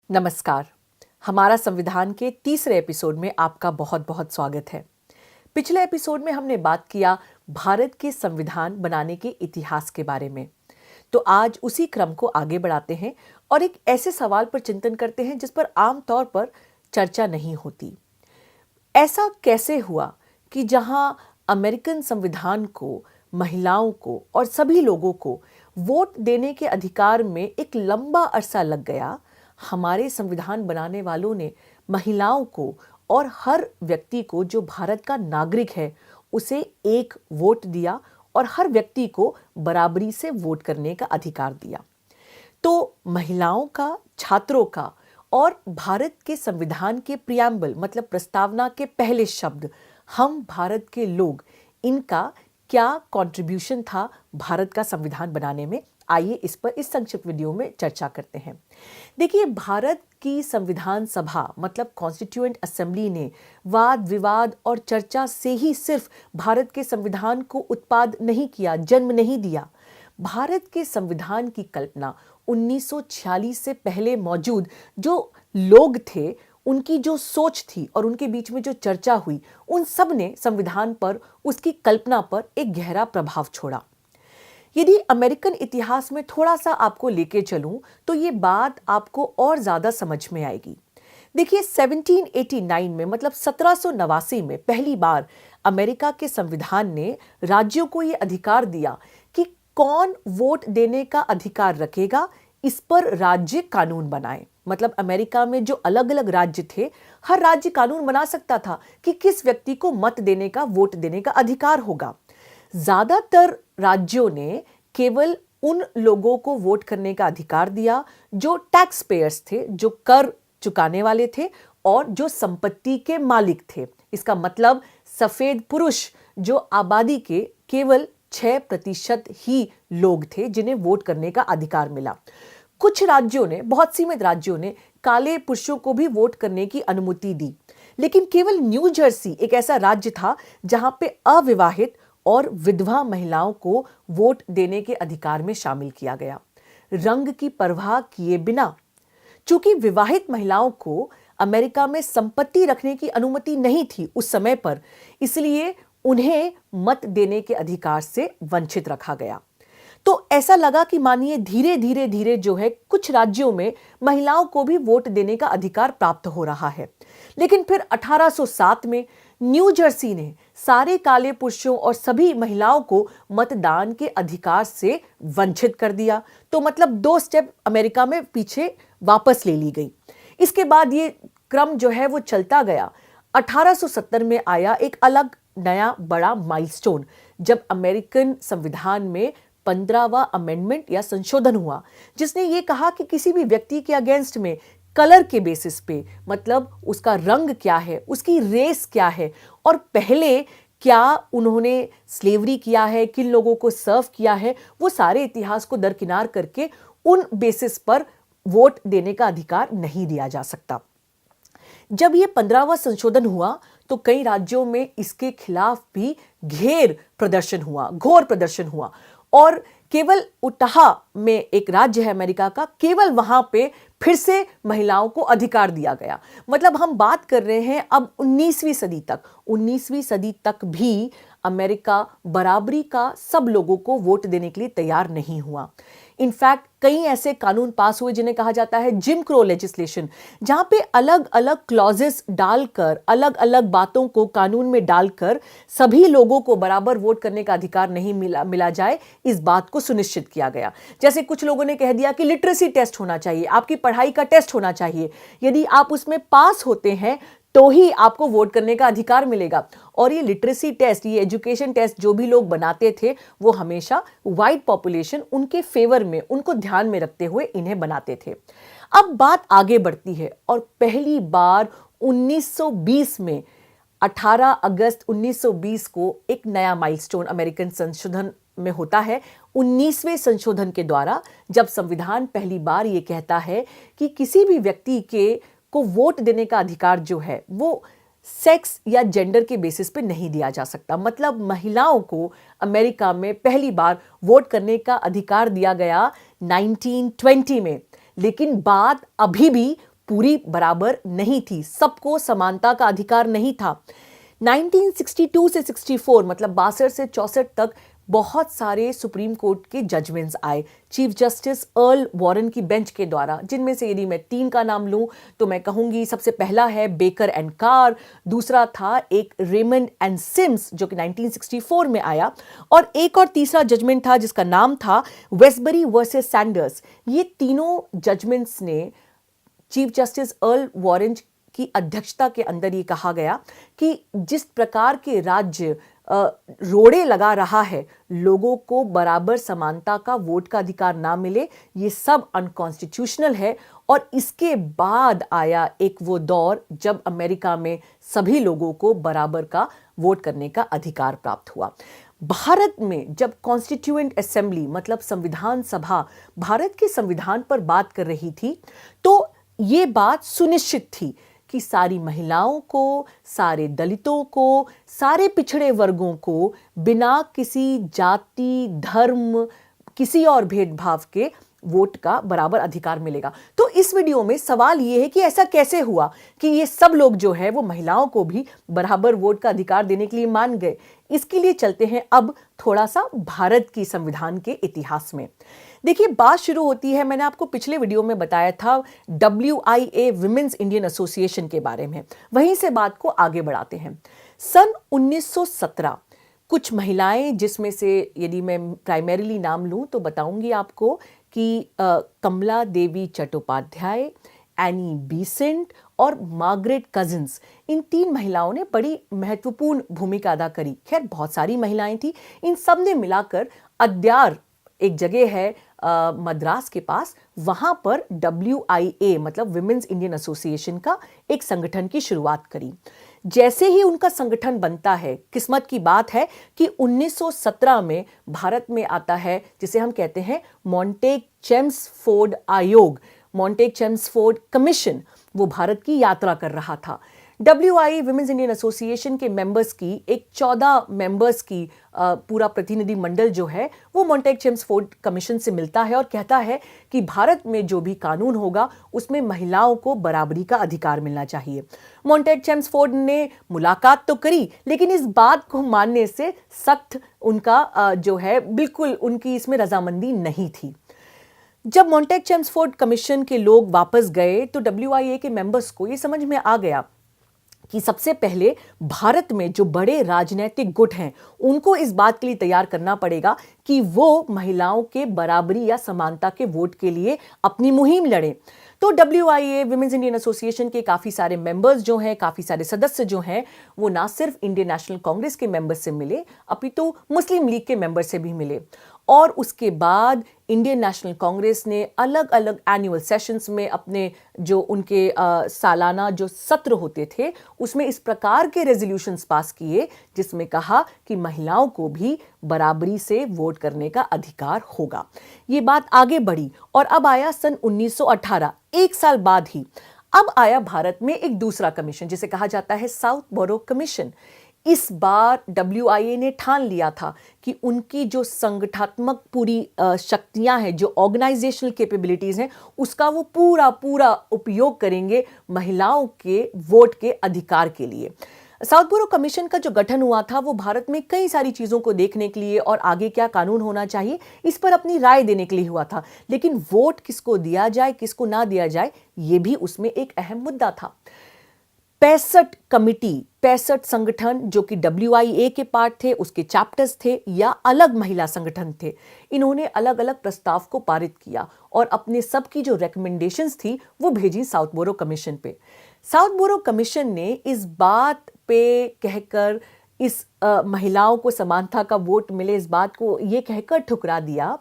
नमस्कार। हमारा संविधान के तीसरे एपिसोड में आपका बहुत बहुत स्वागत है। पिछले एपिसोड में हमने बात किया भारत के संविधान बनाने के इतिहास के बारे में। तो आज उसी क्रम को आगे बढ़ाते हैं और एक ऐसे सवाल पर चिंतन करते हैं जिस पर आमतौर पर चर्चा नहीं होती। ऐसा कैसे हुआ कि जहां अमेरिकन संविधान को महिलाओं को और सभी लोगों को वोट देने के अधिकार में एक लंबा अरसा लग गया, हमारे संविधान बनाने वालों ने महिलाओं को और हर व्यक्ति को जो भारत का नागरिक है उसे एक वोट दिया और हर व्यक्ति को बराबरी से वोट करने का अधिकार दिया। तो महिलाओं का, छात्रों का और भारत के संविधान के प्रियम्बल मतलब प्रस्तावना के पहले शब्द हम भारत के लोग, इनका क्या कंट्रीब्यूशन था भारत का संविधान बनाने में, आइए इस पर इस संक्षिप्त वीडियो में चर्चा करते हैं। देखिए, भारत की संविधान सभा मतलब कॉन्स्टिट्यूएंट असेंबली ने वाद विवाद और चर्चा से ही सिर्फ भारत के संविधान को उत्पाद नहीं किया, जन्म नहीं दिया। भारत के संविधान की कल्पना 1946 से पहले मौजूद जो लोग थे, उनकी जो सोच थी और उनके बीच में जो चर्चा हुई, उन सब ने संविधान पर, उसकी कल्पना पर एक गहरा प्रभाव छोड़ा। यदि अमेरिकन इतिहास में थोड़ा सा आपको लेके चलूं तो ये बात आपको और ज्यादा समझ में आएगी। देखिए, 1789 में मतलब 1789 में पहली बार अमेरिका के संविधान ने राज्यों को ये अधिकार दिया कि कौन वोट देने का अधिकार रखेगा, इस पर राज्य कानून बनाए। मतलब अमेरिका में जो अलग अलग राज्य थे, हर राज्य कानून बना सकता था कि किस व्यक्ति को मत देने का, वोट देने का अधिकार होगा। ज्यादातर राज्यों ने केवल उन लोगों को वोट करने का अधिकार दिया जो टैक्स पेयर्स थे, जो कर चुकाने वाले थे और जो संपत्ति के मालिक थे। इसका मतलब सफेद पुरुष जो आबादी के केवल 6% ही लोग थे जिन्हें वोट करने का अधिकार मिला। कुछ राज्यों ने, बहुत सीमित राज्यों ने काले पुरुषों को भी वोट करने की अनुमति दी, लेकिन केवल न्यू जर्सी एक ऐसा राज्य था जहां पे अविवाहित और विधवा महिलाओं को वोट देने के अधिकार में शामिल किया गया, रंग की परवाह किए बिना। चूंकि विवाहित महिलाओं को अमेरिका में संपत्ति रखने की अनुमति नहीं थी उस समय पर, इसलिए उन्हें मत देने के अधिकार से वंचित रखा गया। तो ऐसा लगा कि मानिए धीरे धीरे जो है कुछ राज्यों में महिलाओं को भी वोट देने का अधिकार प्राप्त हो रहा है। लेकिन फिर 1807 में न्यू जर्सी ने सारे काले पुरुषों और सभी महिलाओं को मतदान के अधिकार से वंचित कर दिया। तो मतलब 2 स्टेप अमेरिका में पीछे वापस ले ली गई। इसके बाद ये क्रम जो है वो चलता गया। 1870 में आया एक अलग नया बड़ा माइलस्टोन, जब अमेरिकन संविधान में 15वां अमेंडमेंट या संशोधन हुआ, जिसने ये कहा कि किसी भी व्यक्ति के अगेंस्ट में कलर के बेसिस पे, मतलब उसका रंग क्या है, उसकी रेस क्या है और पहले क्या उन्होंने स्लेवरी किया है, किन लोगों को सर्व किया है, वो सारे इतिहास को दरकिनार करके उन बेसिस पर वोट देने का अधिकार नहीं दिया जा सकता। जब ये 15वां संशोधन हुआ तो कई राज्यों में इसके खिलाफ भी घोर प्रदर्शन हुआ और केवल उटाह में एक राज्य है अमेरिका का, केवल वहां पे फिर से महिलाओं को अधिकार दिया गया। मतलब हम बात कर रहे हैं अब 19वीं सदी तक भी अमेरिका बराबरी का सब लोगों को वोट देने के लिए तैयार नहीं हुआ। इनफैक्ट कई ऐसे कानून पास हुए जिन्हें कहा जाता है जिम क्रो लेजिस्लेशन, जहां पे अलग अलग क्लॉजेस डालकर, अलग अलग बातों को कानून में डालकर सभी लोगों को बराबर वोट करने का अधिकार नहीं मिला जाए, इस बात को सुनिश्चित किया गया। जैसे कुछ लोगों ने कह दिया कि लिटरेसी टेस्ट होना चाहिए, आपकी पढ़ाई का टेस्ट होना चाहिए, यदि आप उसमें पास होते हैं तो ही आपको वोट करने का अधिकार मिलेगा। और ये लिटरेसी टेस्ट, ये एजुकेशन टेस्ट जो भी लोग बनाते थे वो हमेशा व्हाइट पॉपुलेशन, उनके फेवर में, उनको ध्यान में रखते हुए इन्हें बनाते थे। अब बात आगे बढ़ती है और पहली बार 1920 में 18 अगस्त 1920 को एक नया माइलस्टोन अमेरिकन संशोधन में होता है। 19वें संशोधन के द्वारा जब संविधान पहली बार ये कहता है कि किसी भी व्यक्ति को वोट देने का अधिकार जो है वो सेक्स या जेंडर के बेसिस पे नहीं दिया जा सकता। मतलब महिलाओं को अमेरिका में पहली बार वोट करने का अधिकार दिया गया 1920 में, लेकिन बात अभी भी पूरी बराबर नहीं थी, सबको समानता का अधिकार नहीं था। 1962 से 64 मतलब 62 से 64 तक बहुत सारे सुप्रीम कोर्ट के जजमेंट्स आए चीफ जस्टिस अर्ल वॉरेन की बेंच के द्वारा, जिनमें से यदि मैं 3 का नाम लूं तो मैं कहूंगी सबसे पहला है बेकर एंड कार, दूसरा था एक रेमंड एंड सिम्स जो कि 1964 में आया, और एक और तीसरा जजमेंट था जिसका नाम था वेस्बरी वर्सेस सैंडर्स। ये तीनों जजमेंट्स ने चीफ जस्टिस अर्ल वॉरेन की अध्यक्षता के अंदर ये कहा गया कि जिस प्रकार के राज्य रोड़े लगा रहा है लोगों को बराबर समानता का वोट का अधिकार ना मिले, ये सब अनकॉन्स्टिट्यूशनल है। और इसके बाद आया एक वो दौर जब अमेरिका में सभी लोगों को बराबर का वोट करने का अधिकार प्राप्त हुआ। भारत में जब कॉन्स्टिट्यूएंट असेंबली मतलब संविधान सभा भारत के संविधान पर बात कर रही थी तो ये बात सुनिश्चित थी कि सारी महिलाओं को, सारे दलितों को, सारे पिछड़े वर्गों को बिना किसी जाति, धर्म, किसी और भेदभाव के वोट का बराबर अधिकार मिलेगा। तो इस वीडियो में सवाल यह है कि ऐसा कैसे हुआ कि ये सब लोग जो है वो महिलाओं को भी बराबर वोट का अधिकार देने के लिए मान गए। इसके लिए चलते हैं अब थोड़ा सा भारत की संविधान के इतिहास में। देखिए, बात शुरू होती है, मैंने आपको पिछले वीडियो में बताया था WIA विमेंस इंडियन एसोसिएशन के बारे में, वहीं से बात को आगे बढ़ाते हैं। सन 1917 कुछ महिलाएं, जिसमें से यदि मैं प्राइमरीली नाम लूं तो बताऊंगी आपको कि कमला देवी चट्टोपाध्याय, एनी बीसेंट और मार्गरेट कजिन्स, इन 3 महिलाओं ने बड़ी महत्वपूर्ण भूमिका अदा करी। खैर, बहुत सारी महिलाएं थी, इन सब ने मिलाकर अद्यार एक जगह है मद्रास के पास, वहां पर WIA मतलब विमेंस इंडियन एसोसिएशन का एक संगठन की शुरुआत करी। जैसे ही उनका संगठन बनता है, किस्मत की बात है कि 1917 में भारत में आता है जिसे हम कहते हैं मॉन्टेग चेम्सफोर्ड आयोग, मॉन्टेग चेम्सफोर्ड कमीशन, वो भारत की यात्रा कर रहा था। WIA विमेंस इंडियन एसोसिएशन के मेंबर्स की एक 14 मेंबर्स की पूरा प्रतिनिधि मंडल जो है वो मॉन्टेग चेम्सफोर्ड कमीशन से मिलता है और कहता है कि भारत में जो भी कानून होगा उसमें महिलाओं को बराबरी का अधिकार मिलना चाहिए। मॉन्टेग चेम्सफोर्ड ने मुलाकात तो करी, लेकिन इस बात को मानने से सख्त उनका जो है बिल्कुल उनकी इसमें रजामंदी नहीं थी। जब मॉन्टेग चेम्सफोर्ड कमीशन के लोग वापस गए तो WIA के मेंबर्स को ये समझ में आ गया कि सबसे पहले भारत में जो बड़े राजनीतिक गुट हैं उनको इस बात के लिए तैयार करना पड़ेगा कि वो महिलाओं के बराबरी या समानता के वोट के लिए अपनी मुहिम लड़ें। तो WIA विमेंस इंडियन एसोसिएशन के काफ़ी सारे मेंबर्स जो हैं, काफ़ी सारे सदस्य जो हैं, वो ना सिर्फ इंडियन नेशनल कांग्रेस के मेंबर्स से मिले अपितु मुस्लिम लीग के मेंबर से भी मिले। और उसके बाद इंडियन नेशनल कांग्रेस ने अलग अलग एनुअल सेशंस में अपने जो उनके सालाना जो सत्र होते थे उसमें इस प्रकार के रेजोल्यूशंस पास किए जिसमें कहा कि महिलाओं को भी बराबरी से वोट करने का अधिकार होगा। ये बात आगे बढ़ी और अब आया सन 1918, एक साल बाद ही अब आया भारत में एक दूसरा कमीशन जिसे कहा जाता है साउथ बोरो कमीशन। इस बार WIA ने ठान लिया था कि उनकी जो संगठनात्मक पूरी शक्तियां हैं, जो ऑर्गेनाइजेशनल कैपेबिलिटीज हैं, उसका वो पूरा उपयोग करेंगे महिलाओं के वोट के अधिकार के लिए। साउथ बोरो कमीशन का जो गठन हुआ था वो भारत में कई सारी चीज़ों को देखने के लिए और आगे क्या कानून होना चाहिए इस पर अपनी राय देने के लिए हुआ था, लेकिन वोट किसको दिया जाए किसको ना दिया जाए ये भी उसमें एक अहम मुद्दा था। 65 कमिटी, 65 संगठन जो कि WIA के पार्ट थे, उसके चैप्टर्स थे या अलग महिला संगठन थे, इन्होंने अलग अलग प्रस्ताव को पारित किया और अपने सबकी जो रिकमेंडेशंस थी वो भेजी साउथ बोरो कमीशन पे। साउथ बोरो कमीशन ने इस बात पे कहकर इस महिलाओं को समानता का वोट मिले इस बात को ये कहकर ठुकरा दिया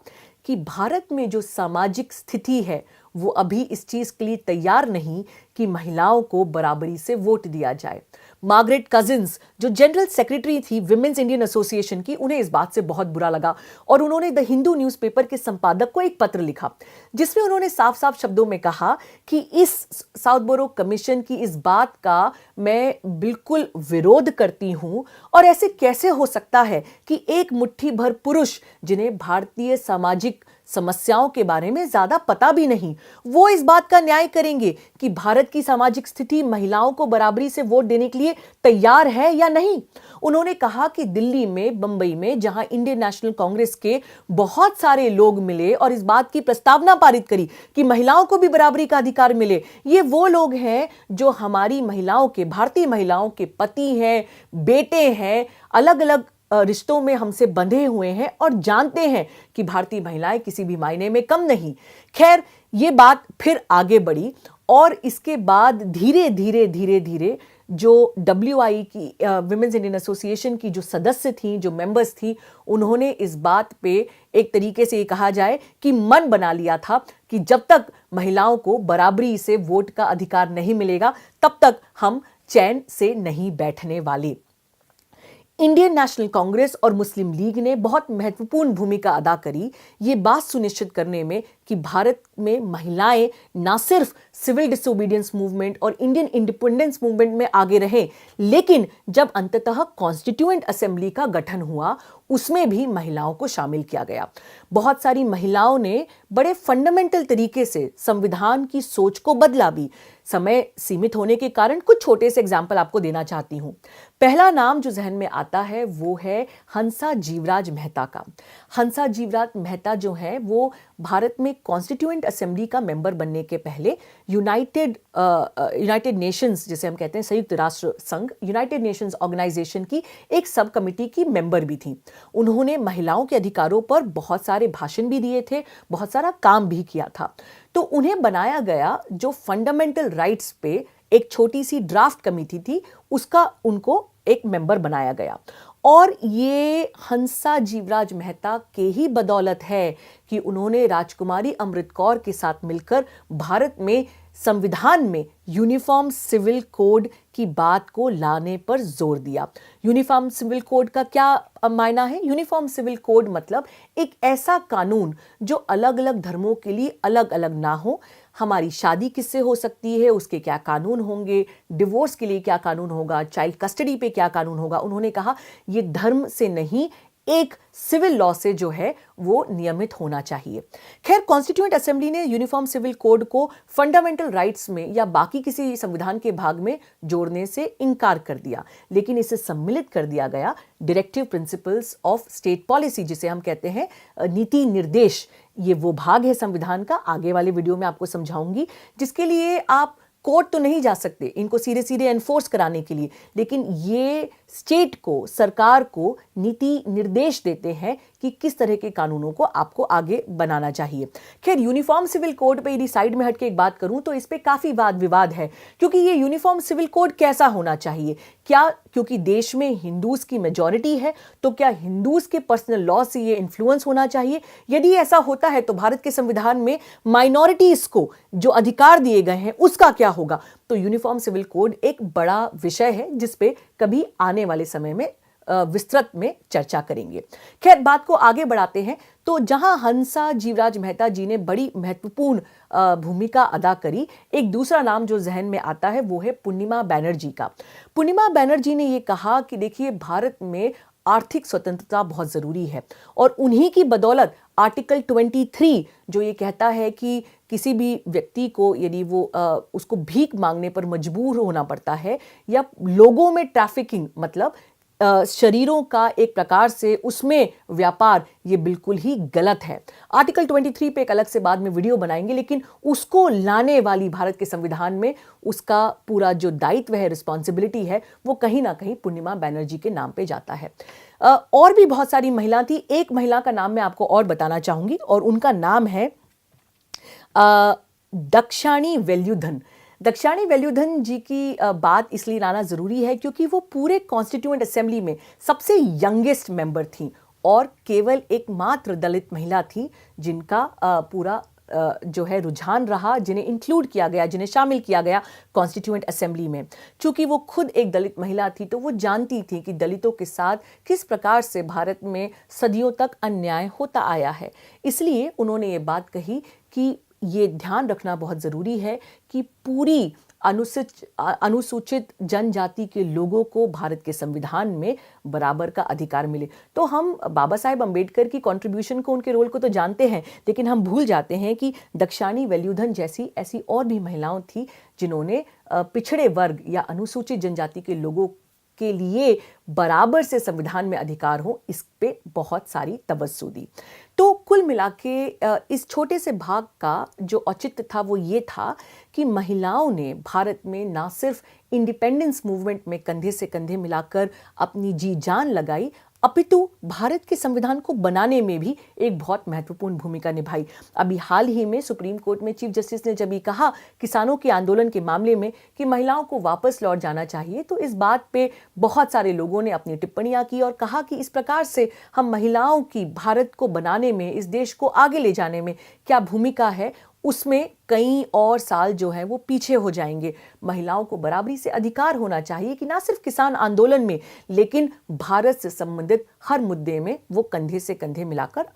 कि भारत में जो सामाजिक स्थिति है वो अभी इस चीज के लिए तैयार नहीं कि महिलाओं को बराबरी से वोट दिया जाए। मार्गरेट कजिन्स जो जनरल सेक्रेटरी थी विमेंस इंडियन एसोसिएशन की, उन्हें इस बात से बहुत बुरा लगा और उन्होंने द हिंदू न्यूज़पेपर के संपादक को एक पत्र लिखा जिसमें उन्होंने साफ साफ शब्दों में कहा कि इस साउथ बोरो कमीशन की इस बात का मैं बिल्कुल विरोध करती हूं और ऐसे कैसे हो सकता है कि एक मुट्ठी भर पुरुष जिन्हें भारतीय सामाजिक समस्याओं के बारे में ज्यादा पता भी नहीं। वो इस बात का न्याय करेंगे कि भारत की सामाजिक स्थिति महिलाओं को बराबरी से वोट देने के लिए तैयार है या नहीं। उन्होंने कहा कि दिल्ली में, बंबई में, जहां इंडियन नेशनल कांग्रेस के बहुत सारे लोग मिले और इस बात की प्रस्तावना पारित करी कि महिलाओं को भी बराबरी का अधिकार मिले, ये वो लोग हैं जो हमारी महिलाओं के, भारतीय महिलाओं के पति हैं, बेटे हैं, अलग अलग रिश्तों में हमसे बंधे हुए हैं और जानते हैं कि भारतीय महिलाएं किसी भी मायने में कम नहीं। खैर, ये बात फिर आगे बढ़ी और इसके बाद धीरे धीरे धीरे धीरे जो WI की, विमेंस इंडियन एसोसिएशन की जो सदस्य थी, जो मेंबर्स थी, उन्होंने इस बात पे एक तरीके से ये कहा जाए कि मन बना लिया था कि जब तक महिलाओं को बराबरी से वोट का अधिकार नहीं मिलेगा तब तक हम चैन से नहीं बैठने वाले। इंडियन नेशनल कांग्रेस और मुस्लिम लीग ने बहुत महत्वपूर्ण भूमिका अदा करी ये बात सुनिश्चित करने में कि भारत में महिलाएं ना सिर्फ सिविल डिसोबीडियंस मूवमेंट और इंडियन इंडिपेंडेंस मूवमेंट में आगे रहे, लेकिन जब अंततः कॉन्स्टिट्यूएंट असेंबली का गठन हुआ उसमें भी महिलाओं को शामिल किया गया। बहुत सारी महिलाओं ने बड़े फंडामेंटल तरीके से संविधान की सोच को बदला भी। समय सीमित होने के कारण कुछ छोटे से एग्जाम्पल आपको देना चाहती हूं। पहला नाम जो जहन में आता है वो है हंसा जीवराज मेहता का। हंसा जीवराज मेहता जो है वो भारत में कॉन्स्टिट्यूएंट असेंबली का मेंबर बनने के पहले यूनाइटेड नेशंस, जिसे हम कहते हैं संयुक्त राष्ट्र संघ, यूनाइटेड नेशंस ऑर्गेनाइजेशन की एक सब कमिटी की मेंबर भी थी। उन्होंने महिलाओं के अधिकारों पर बहुत सारे भाषण भी दिए थे, बहुत सारा काम भी किया था। तो उन्हें बनाया गया जो फंडामेंटल राइट्स पे एक छोटी सी ड्राफ्ट कमेटी थी, उसका उनको एक मेंबर बनाया गया। और ये हंसा जीवराज मेहता के ही बदौलत है कि उन्होंने राजकुमारी अमृत कौर के साथ मिलकर भारत में संविधान में यूनिफॉर्म सिविल कोड की बात को लाने पर जोर दिया। यूनिफॉर्म सिविल कोड का क्या मायना है? यूनिफॉर्म सिविल कोड मतलब एक ऐसा कानून जो अलग अलग धर्मों के लिए अलग अलग ना हो। हमारी शादी किससे हो सकती है, उसके क्या कानून होंगे, डिवोर्स के लिए क्या कानून होगा, चाइल्ड कस्टडी पे क्या कानून होगा। उन्होंने कहा ये धर्म से नहीं, एक सिविल लॉ से जो है वो नियमित होना चाहिए। खैर, कॉन्स्टिट्यूएंट असेंबली ने यूनिफॉर्म सिविल कोड को फंडामेंटल राइट्स में या बाकी किसी संविधान के भाग में जोड़ने से इनकार कर दिया, लेकिन इसे सम्मिलित कर दिया गया directive principles of state policy, जिसे हम कहते हैं नीति निर्देश। ये वो भाग है संविधान का, आगे वाले वीडियो में आपको समझाऊंगी, जिसके लिए आप कोर्ट तो नहीं जा सकते इनको सीधे सीधे एनफोर्स कराने के लिए, लेकिन ये स्टेट को, सरकार को नीति निर्देश देते हैं कि किस तरह के कानूनों को आपको आगे बनाना चाहिए। खैर, यूनिफॉर्म सिविल कोड पे यदि साइड में हट के एक बात करूं तो इस पे काफी वाद विवाद है, क्योंकि ये यूनिफॉर्म सिविल कोड कैसा होना चाहिए। क्या क्योंकि देश में हिंदूज की मेजॉरिटी है तो क्या हिंदूज के पर्सनल लॉ से ये इन्फ्लुएंस होना चाहिए? यदि ऐसा होता है तो भारत के संविधान में माइनॉरिटीज को जो अधिकार दिए गए हैं उसका क्या होगा? तो यूनिफॉर्म सिविल कोड एक बड़ा विषय है जिस पे कभी आने वाले समय में विस्तृत में चर्चा करेंगे। खैर, बात को आगे बढ़ाते हैं तो जहां हंसा जीवराज मेहता जी ने बड़ी महत्वपूर्ण भूमिका अदा करी, एक दूसरा नाम जो जहन में आता है वो है पूर्णिमा बैनर्जी का। पूर्णिमा बैनर्जी ने ये कहा कि देखिए, भारत में आर्थिक स्वतंत्रता बहुत जरूरी है और उन्हीं की बदौलत आर्टिकल 23 जो ये कहता है कि किसी भी व्यक्ति को यदि वो उसको भीख मांगने पर मजबूर होना पड़ता है या लोगों में ट्रैफिकिंग मतलब शरीरों का एक प्रकार से उसमें व्यापार, ये बिल्कुल ही गलत है। आर्टिकल 23 पे एक अलग से बाद में वीडियो बनाएंगे, लेकिन उसको लाने वाली भारत के संविधान में उसका पूरा जो दायित्व है, रिस्पॉन्सिबिलिटी है, वो कहीं ना कहीं पूर्णिमा बैनर्जी के नाम पे जाता है। और भी बहुत सारी महिला थी। एक महिला का नाम मैं आपको और बताना चाहूंगी और उनका नाम है दक्षाणी वेल्युधन। दक्षाणी वेल्युधन जी की बात इसलिए लाना जरूरी है क्योंकि वो पूरे कॉन्स्टिट्यूएंट असेंबली में सबसे यंगेस्ट मेंबर थी और केवल एकमात्र दलित महिला थी जिनका पूरा जो है रुझान रहा, जिन्हें इंक्लूड किया गया, जिन्हें शामिल किया गया कॉन्स्टिट्यूएंट असेंबली में। चूंकि वो खुद एक दलित महिला थी तो वो जानती थी कि दलितों के साथ किस प्रकार से भारत में सदियों तक अन्याय होता आया है। इसलिए उन्होंने ये बात कही कि ये ध्यान रखना बहुत ज़रूरी है कि पूरी अनुसूचित जनजाति के लोगों को भारत के संविधान में बराबर का अधिकार मिले। तो हम बाबा साहेब अंबेडकर की कंट्रीब्यूशन को, उनके रोल को तो जानते हैं, लेकिन हम भूल जाते हैं कि दक्षाणी वेल्युधन जैसी ऐसी और भी महिलाओं थी जिन्होंने पिछड़े वर्ग या अनुसूचित जनजाति के लोगों के लिए बराबर से संविधान में अधिकार हो, इस पे बहुत सारी तवज्जो दी। तो कुल मिला के इस छोटे से भाग का जो औचित्य था वो ये था कि महिलाओं ने भारत में ना सिर्फ इंडिपेंडेंस मूवमेंट में कंधे से कंधे मिलाकर अपनी जी जान लगाई, अपितु भारत के संविधान को बनाने में भी एक बहुत महत्वपूर्ण भूमिका निभाई। अभी हाल ही में सुप्रीम कोर्ट में चीफ जस्टिस ने जब ये कहा किसानों के आंदोलन के मामले में कि महिलाओं को वापस लौट जाना चाहिए, तो इस बात पे बहुत सारे लोगों ने अपनी टिप्पणियां की और कहा कि इस प्रकार से हम महिलाओं की भारत को बनाने में, इस देश को आगे ले जाने में क्या भूमिका है, उसमें कई और साल जो है वो पीछे हो जाएंगे। महिलाओं को बराबरी से अधिकार होना चाहिए कि ना सिर्फ किसान आंदोलन में, लेकिन भारत से संबंधित हर मुद्दे में वो कंधे से कंधे मिलाकर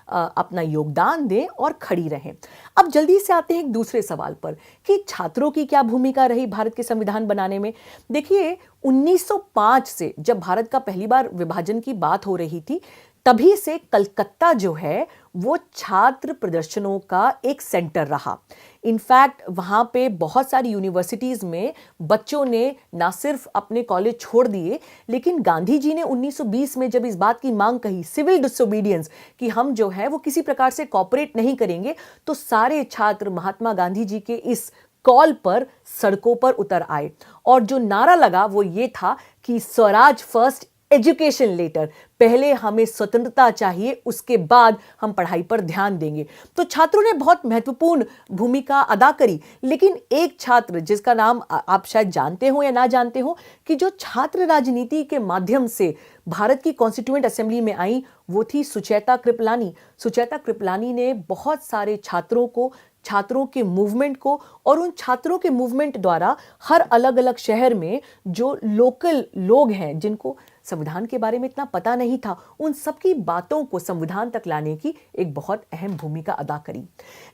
अपना योगदान दें और खड़ी रहें। अब जल्दी से आते हैं एक दूसरे सवाल पर कि छात्रों की क्या भूमिका रही भारत के संविधान बनाने में। देखिए 1905 से जब भारत का पहली बार विभाजन की बात हो रही थी, तभी से कलकत्ता जो है वो छात्र प्रदर्शनों का एक सेंटर रहा। इनफैक्ट वहाँ पे बहुत सारी यूनिवर्सिटीज़ में बच्चों ने ना सिर्फ अपने कॉलेज छोड़ दिए, लेकिन गांधी जी ने 1920 में जब इस बात की मांग कही, सिविल डिसोबीडियंस, कि हम जो है वो किसी प्रकार से कॉपरेट नहीं करेंगे, तो सारे छात्र महात्मा गांधी जी के इस कॉल पर सड़कों पर उतर आए। और जो नारा लगा वो ये था कि स्वराज फर्स्ट, एजुकेशन लेटर, पहले हमें स्वतंत्रता चाहिए, उसके बाद हम पढ़ाई पर ध्यान देंगे। तो छात्रों ने बहुत महत्वपूर्ण भूमिका अदा करी। लेकिन एक छात्र जिसका नाम आप शायद जानते हो या ना जानते हो, कि जो छात्र राजनीति के माध्यम से भारत की कॉन्स्टिट्यूएंट असेंबली में आई, वो थी सुचेता कृपलानी। सुचेता कृपलानी ने बहुत सारे छात्रों के मूवमेंट को और उन छात्रों के मूवमेंट द्वारा हर अलग अलग शहर में जो लोकल लोग हैं जिनको संविधान के बारे में इतना पता नहीं था, उन सबकी बातों को संविधान तक लाने की एक बहुत अहम भूमिका अदा करी।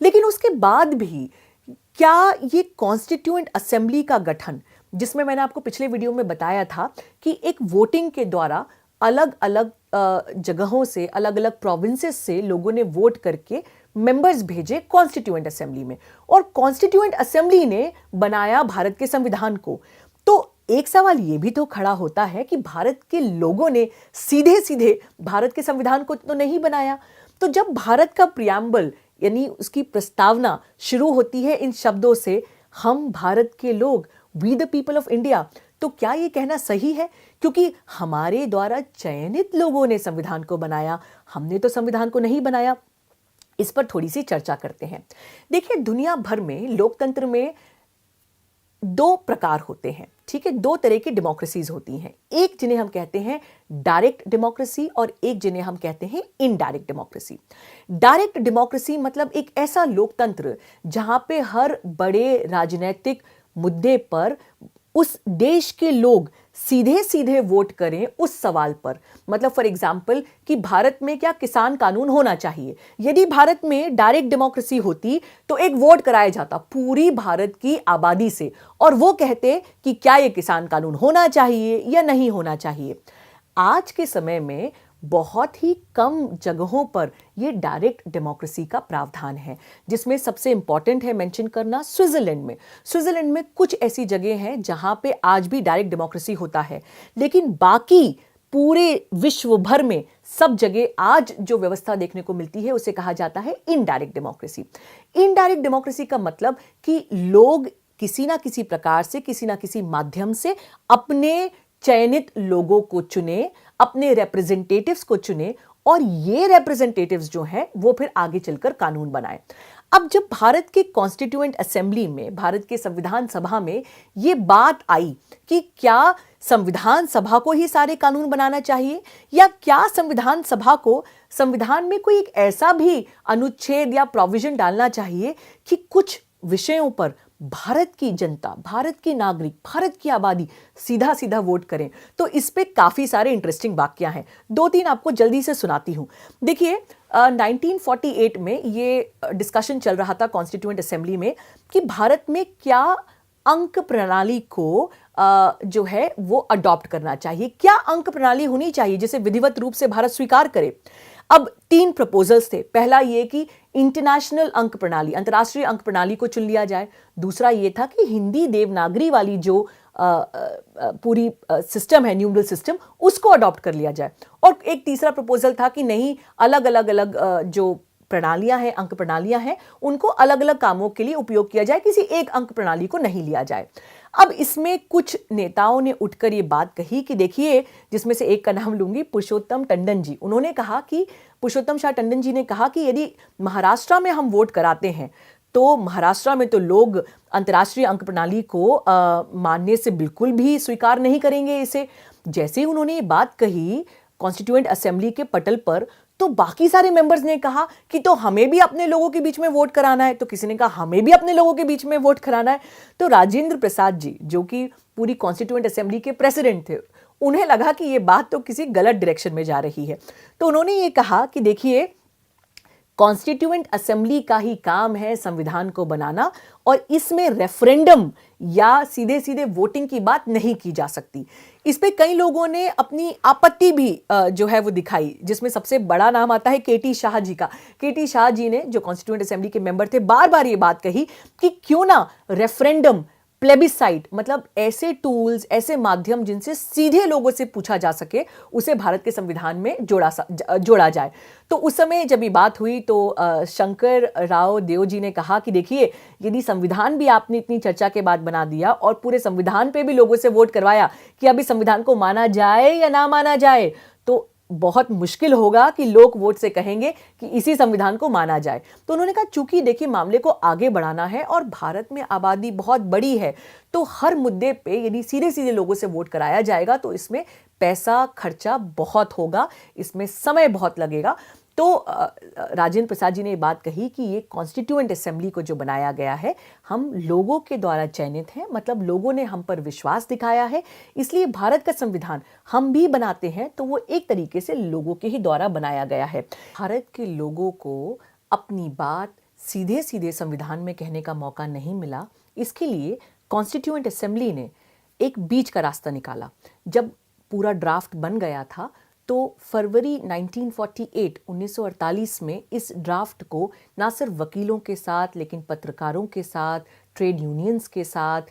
लेकिन उसके बाद भी क्या ये कॉन्स्टिट्यूएंट असेंबली का गठन, जिसमें मैंने आपको पिछले वीडियो में बताया था कि एक वोटिंग के द्वारा अलग अलग जगहों से, अलग अलग प्रोविंसेस से लोगों ने वोट करके मेंबर्स भेजे कॉन्स्टिट्यूएंट असेंबली में, और कॉन्स्टिट्यूएंट असेंबली ने बनाया भारत के संविधान को। तो एक सवाल यह भी तो खड़ा होता है कि भारत के लोगों ने सीधे सीधे भारत के संविधान को तो नहीं बनाया। तो जब भारत का प्रियम्बल यानी उसकी प्रस्तावना शुरू होती है इन शब्दों से, हम भारत के लोग, we the people of India, तो क्या यह कहना सही है क्योंकि हमारे द्वारा चयनित लोगों ने संविधान को बनाया, हमने तो संविधान को नहीं बनाया? इस पर थोड़ी सी चर्चा करते हैं। देखिए दुनिया भर में लोकतंत्र में दो प्रकार होते हैं, ठीक है, दो तरह की डेमोक्रेसीज होती हैं। एक जिन्हें हम कहते हैं डायरेक्ट डेमोक्रेसी और एक जिन्हें हम कहते हैं इनडायरेक्ट डेमोक्रेसी। डायरेक्ट डेमोक्रेसी मतलब एक ऐसा लोकतंत्र जहां पे हर बड़े राजनीतिक मुद्दे पर उस देश के लोग सीधे सीधे वोट करें उस सवाल पर। मतलब फॉर एग्जाम्पल कि भारत में क्या किसान कानून होना चाहिए। यदि भारत में डायरेक्ट डेमोक्रेसी होती तो एक वोट कराया जाता पूरी भारत की आबादी से और वो कहते कि क्या ये किसान कानून होना चाहिए या नहीं होना चाहिए। आज के समय में बहुत ही कम जगहों पर यह डायरेक्ट डेमोक्रेसी का प्रावधान है, जिसमें सबसे इंपॉर्टेंट है मेंशन करना स्विट्जरलैंड में कुछ ऐसी जगह हैं जहां पे आज भी डायरेक्ट डेमोक्रेसी होता है, लेकिन बाकी पूरे विश्व भर में सब जगह आज जो व्यवस्था देखने को मिलती है उसे कहा जाता है इनडायरेक्ट डेमोक्रेसी। इनडायरेक्ट डेमोक्रेसी का मतलब कि लोग किसी ना किसी प्रकार से, किसी ना किसी माध्यम से अपने चयनित लोगों को चुने, अपने रिप्रेजेंटेटिव्स को चुने और ये रिप्रेजेंटेटिव्स जो हैं वो फिर आगे चलकर कानून बनाए। अब जब भारत के कॉन्स्टिट्यूएंट असेंबली में, भारत के संविधान सभा में ये बात आई कि क्या संविधान सभा को ही सारे कानून बनाना चाहिए या क्या संविधान सभा को संविधान में कोई एक ऐसा भी अनुच्छेद या प्रोविजन डालना चाहिए कि कुछ विषयों पर भारत की जनता, भारत के नागरिक, भारत की आबादी सीधा सीधा वोट करें। तो इस पे काफी सारे इंटरेस्टिंग वाक्य हैं, दो तीन आपको जल्दी से सुनाती हूं। देखिए 1948 में ये डिस्कशन चल रहा था कॉन्स्टिट्यूएंट असेंबली में कि भारत में क्या अंक प्रणाली को जो है वो अडॉप्ट करना चाहिए। क्या अंक प्रणाली होनी चाहिए जिसे विधिवत रूप से भारत स्वीकार करे? अब 3 प्रपोजल्स थे। पहला ये कि इंटरनेशनल अंक प्रणाली, अंतर्राष्ट्रीय अंक प्रणाली को चुन लिया जाए। दूसरा ये था कि हिंदी देवनागरी वाली जो पूरी सिस्टम है, न्यूमरल सिस्टम, उसको अडॉप्ट कर लिया जाए। और एक तीसरा प्रपोजल था कि नहीं, अलग अलग जो प्रणालियां हैं, अंक प्रणालियां हैं, उनको अलग अलग कामों के लिए उपयोग किया जाए, किसी एक अंक प्रणाली को नहीं लिया जाए। अब इसमें कुछ नेताओं ने उठकर ये बात कही कि देखिए, जिसमें से एक का नाम लूंगी, पुरुषोत्तम टंडन जी। उन्होंने कहा कि पुरुषोत्तम शाह टंडन जी ने कहा कि यदि महाराष्ट्र में हम वोट कराते हैं तो महाराष्ट्र में तो लोग अंतर्राष्ट्रीय अंक प्रणाली को मानने से बिल्कुल भी स्वीकार नहीं करेंगे इसे। जैसे ही उन्होंने ये बात कही कॉन्स्टिट्यूएंट असेंबली के पटल पर, तो बाकी सारे मेंबर्स ने कहा कि तो हमें भी अपने लोगों के बीच में वोट कराना है। तो किसी ने कहा हमें भी अपने लोगों के बीच में वोट कराना है। तो राजेंद्र प्रसाद जी, जो कि पूरी कॉन्स्टिट्यूएंट असेंबली के प्रेसिडेंट थे, उन्हें लगा कि ये बात तो किसी गलत डायरेक्शन में जा रही है। तो उन्होंने ये कहा कि देखिए, कॉन्स्टिट्यूएंट असेंबली का ही काम है संविधान को बनाना, और इसमें रेफरेंडम या सीधे सीधे वोटिंग की बात नहीं की जा सकती। इस पे कई लोगों ने अपनी आपत्ति भी जो है वो दिखाई, जिसमें सबसे बड़ा नाम आता है केटी शाह जी का। केटी शाह जी ने, जो कॉन्स्टिट्यूएंट असेंबली के मेंबर थे, बार बार ये बात कही कि क्यों ना रेफरेंडम, प्लेबिसाइट, मतलब ऐसे टूल्स, ऐसे माध्यम जिनसे सीधे लोगों से पूछा जा सके, उसे भारत के संविधान में जोड़ा जाए। तो उस समय जब ये बात हुई तो शंकर राव देव जी ने कहा कि देखिए, यदि संविधान भी आपने इतनी चर्चा के बाद बना दिया और पूरे संविधान पे भी लोगों से वोट करवाया कि अभी संविधान को माना जाए या ना माना जाए, तो बहुत मुश्किल होगा कि लोग वोट से कहेंगे कि इसी संविधान को माना जाए। तो उन्होंने कहा चूंकि देखिए मामले को आगे बढ़ाना है और भारत में आबादी बहुत बड़ी है, तो हर मुद्दे पे यदि सीधे सीधे लोगों से वोट कराया जाएगा तो इसमें पैसा खर्चा बहुत होगा, इसमें समय बहुत लगेगा। तो राजेंद्र प्रसाद जी ने ये बात कही कि ये कॉन्स्टिट्यूएंट असेंबली को जो बनाया गया है, हम लोगों के द्वारा चयनित हैं, मतलब लोगों ने हम पर विश्वास दिखाया है, इसलिए भारत का संविधान हम भी बनाते हैं तो वो एक तरीके से लोगों के ही द्वारा बनाया गया है। भारत के लोगों को अपनी बात सीधे सीधे संविधान में कहने का मौका नहीं मिला, इसके लिए कॉन्स्टिट्यूएंट असेंबली ने एक बीच का रास्ता निकाला। जब पूरा ड्राफ्ट बन गया था तो फरवरी 1948 में इस ड्राफ्ट को ना सिर्फ वकीलों के साथ, लेकिन पत्रकारों के साथ, ट्रेड यूनियंस के साथ,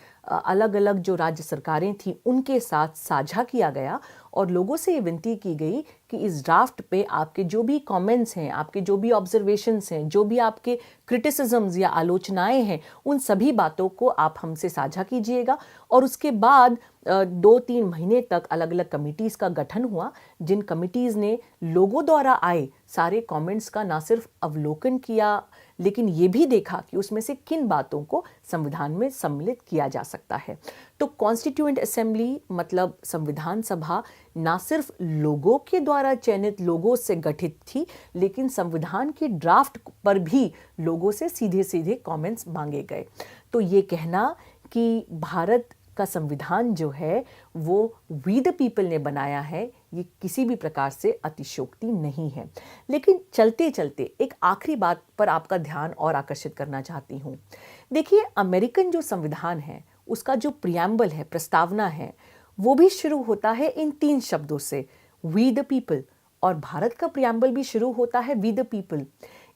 अलग अलग जो राज्य सरकारें थीं उनके साथ साझा किया गया और लोगों से ये विनती की गई कि इस ड्राफ्ट पे आपके जो भी कमेंट्स हैं, आपके जो भी ऑब्जर्वेशंस हैं, जो भी आपके क्रिटिसिज्म्स या आलोचनाएं हैं, उन सभी बातों को आप हमसे साझा कीजिएगा। और उसके बाद 2-3 महीने तक अलग अलग कमिटीज़ का गठन हुआ, जिन कमिटीज़ ने लोगों द्वारा आए सारे कमेंट्स का ना सिर्फ अवलोकन किया, लेकिन ये भी देखा कि उसमें से किन बातों को संविधान में सम्मिलित किया जा सकता है। तो कॉन्स्टिट्यूएंट असेंबली मतलब संविधान सभा ना सिर्फ लोगों के द्वारा चयनित लोगों से गठित थी, लेकिन संविधान के ड्राफ्ट पर भी लोगों से सीधे सीधे कमेंट्स मांगे गए। तो ये कहना कि भारत का संविधान जो है वो वी द पीपल ने बनाया है, ये किसी भी प्रकार से अतिशयोक्ति नहीं है। लेकिन चलते चलते एक आखिरी बात पर आपका ध्यान और आकर्षित करना चाहती हूँ। देखिए, अमेरिकन जो संविधान है उसका जो प्रियम्बल है, प्रस्तावना है, वो भी शुरू होता है इन 3 शब्दों से, वी द पीपल, और भारत का प्रियम्बल भी शुरू होता है वी द पीपल।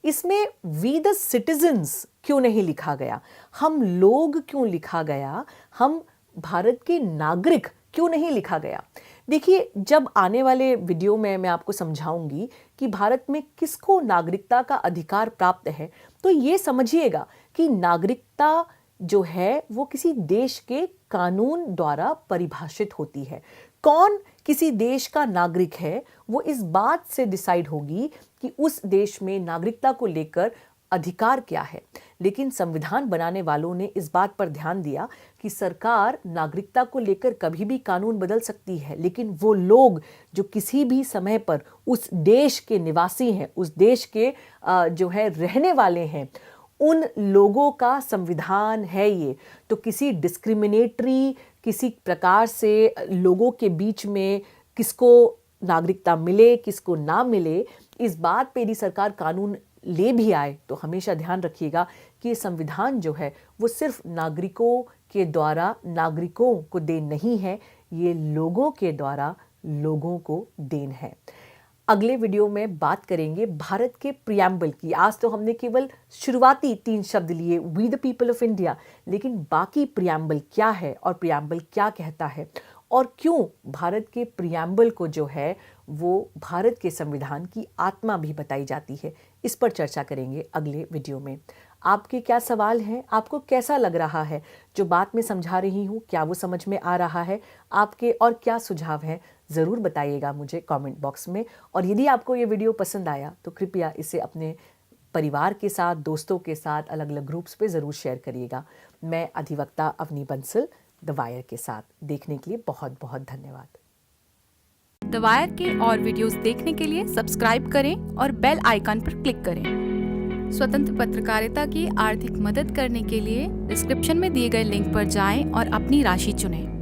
इसमें वी द सिटीजन्स क्यों नहीं लिखा गया, हम लोग क्यों लिखा गया, हम भारत के नागरिक क्यों नहीं लिखा गया? देखिए, जब आने वाले वीडियो में मैं आपको समझाऊंगी कि भारत में किसको नागरिकता का अधिकार प्राप्त है, तो ये समझिएगा कि नागरिकता जो है वो किसी देश के कानून द्वारा परिभाषित होती है। कौन किसी देश का नागरिक है वो इस बात से डिसाइड होगी कि उस देश में नागरिकता को लेकर अधिकार क्या है। लेकिन संविधान बनाने वालों ने इस बात पर ध्यान दिया कि सरकार नागरिकता को लेकर कभी भी कानून बदल सकती है, लेकिन वो लोग जो किसी भी समय पर उस देश के निवासी हैं, उस देश के जो है रहने वाले हैं, उन लोगों का संविधान है ये। तो किसी डिस्क्रिमिनेटरी, किसी प्रकार से लोगों के बीच में किसको नागरिकता मिले किसको ना मिले, इस बात पे यदि सरकार कानून ले भी आए तो हमेशा ध्यान रखिएगा कि ये संविधान जो है वो सिर्फ नागरिकों के द्वारा नागरिकों को देन नहीं है, ये लोगों के द्वारा लोगों को देन है। अगले वीडियो में बात करेंगे भारत के प्रियम्बल की। आज तो हमने केवल शुरुआती 3 शब्द लिए, we the people of India, लेकिन बाकी प्रियम्बल क्या है और प्रियम्बल क्या कहता है और क्यों भारत के प्रियम्बल को जो है वो भारत के संविधान की आत्मा भी बताई जाती है, इस पर चर्चा करेंगे अगले वीडियो में। आपके क्या सवाल हैं? आपको कैसा लग रहा है जो बात मैं समझा रही हूँ? क्या वो समझ में आ रहा है? आपके और क्या सुझाव हैं ज़रूर बताइएगा मुझे कमेंट बॉक्स में। और यदि आपको ये वीडियो पसंद आया तो कृपया इसे अपने परिवार के साथ, दोस्तों के साथ, अलग अलग ग्रुप्स पे ज़रूर शेयर करिएगा। मैं अधिवक्ता अवनी बंसल द वायर के साथ। देखने के लिए बहुत बहुत धन्यवाद। द वायर के और वीडियोस देखने के लिए सब्सक्राइब करें और बेल आइकन पर क्लिक करें। स्वतंत्र पत्रकारिता की आर्थिक मदद करने के लिए डिस्क्रिप्शन में दिए गए लिंक पर जाएं और अपनी राशि चुनें।